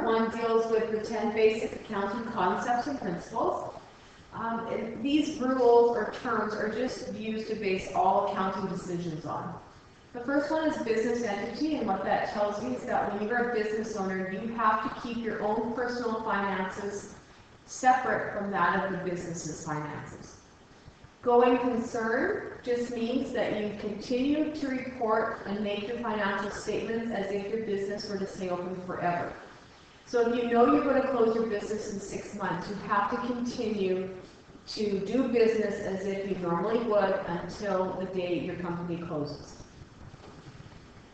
1 deals with the 10 basic accounting concepts and principles. These rules or terms are just used to base all accounting decisions on. The first one is business entity, and what that tells you is that when you're a business owner, you have to keep your own personal finances separate from that of the business's finances. Going concern just means that you continue to report and make your financial statements as if your business were to stay open forever. So if you know you're going to close your business in 6 months, you have to continue to do business as if you normally would until the day your company closes.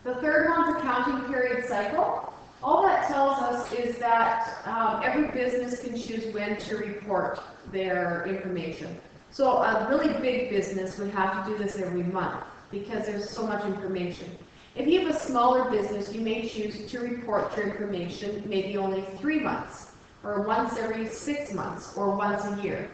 The third one's accounting period cycle. All that tells us is that every business can choose when to report their information. So a really big business would have to do this every month because there's so much information. If you have a smaller business, you may choose to report your information maybe only 3 months, or once every 6 months, or once a year.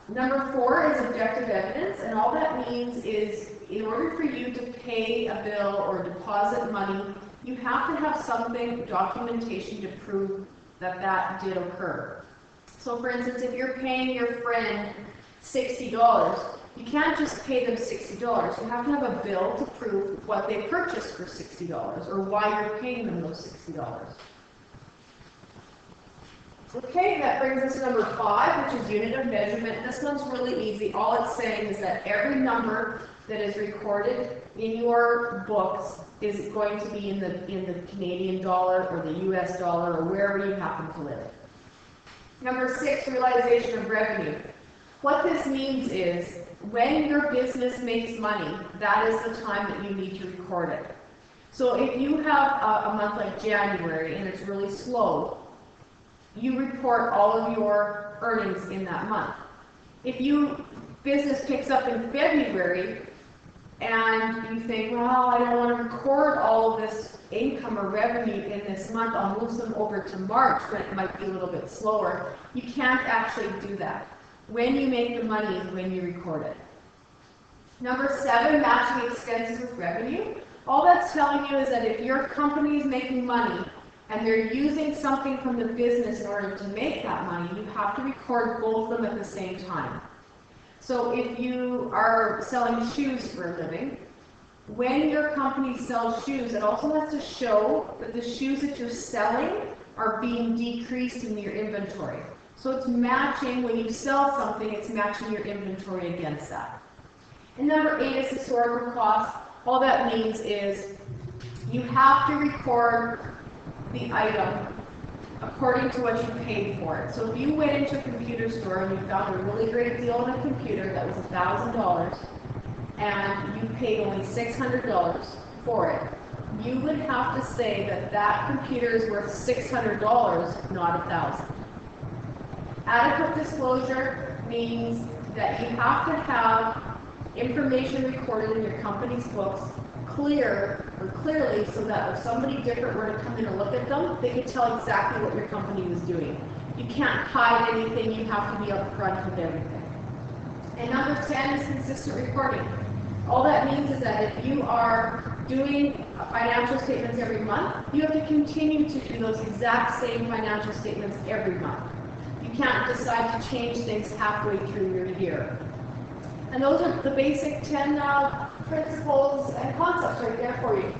Number 4 is objective evidence, and all that means is in order for you to pay a bill or deposit money, you have to have something, documentation to prove that that did occur. So for instance, if you're paying your friend $60, you can't just pay them $60. You have to have a bill to prove what they purchased for $60 or why you're paying them those $60. Okay, that brings us to number 5, which is unit of measurement. This one's really easy. All it's saying is that every number that is recorded in your books is going to be in the Canadian dollar or the US dollar or wherever you happen to live. Number 6, realization of revenue. What this means is when your business makes money, that is the time that you need to record it. So if you have a month like January and it's really slow, you report all of your earnings in that month. If your business picks up in February and you think, well, I don't want to record all of this income or revenue in this month, I'll move them over to March when it might be a little bit slower, you can't actually do that. When you make the money is when you record it. Number 7, matching expenses with revenue. All that's telling you is that if your company is making money and they're using something from the business in order to make that money, you have to record both of them at the same time. So if you are selling shoes for a living, when your company sells shoes, it also has to show that the shoes that you're selling are being decreased in your inventory. So it's matching, when you sell something, it's matching your inventory against that. And number 8 is historical costs. All that means is you have to record the item according to what you paid for it. So if you went into a computer store and you found a really great deal on a computer that was $1,000 and you paid only $600 for it, you would have to say that that computer is worth $600, not $1,000. Adequate disclosure means that you have to have information recorded in your company's books clearly so that if somebody different were to come in and look at them, they could tell exactly what your company was doing. You can't hide anything, you have to be upfront with everything. And number 10 is consistent reporting. All that means is that if you are doing financial statements every month, you have to continue to do those exact same financial statements every month. You can't decide to change things halfway through your year. And those are the basic 10 principles and concepts right there for you.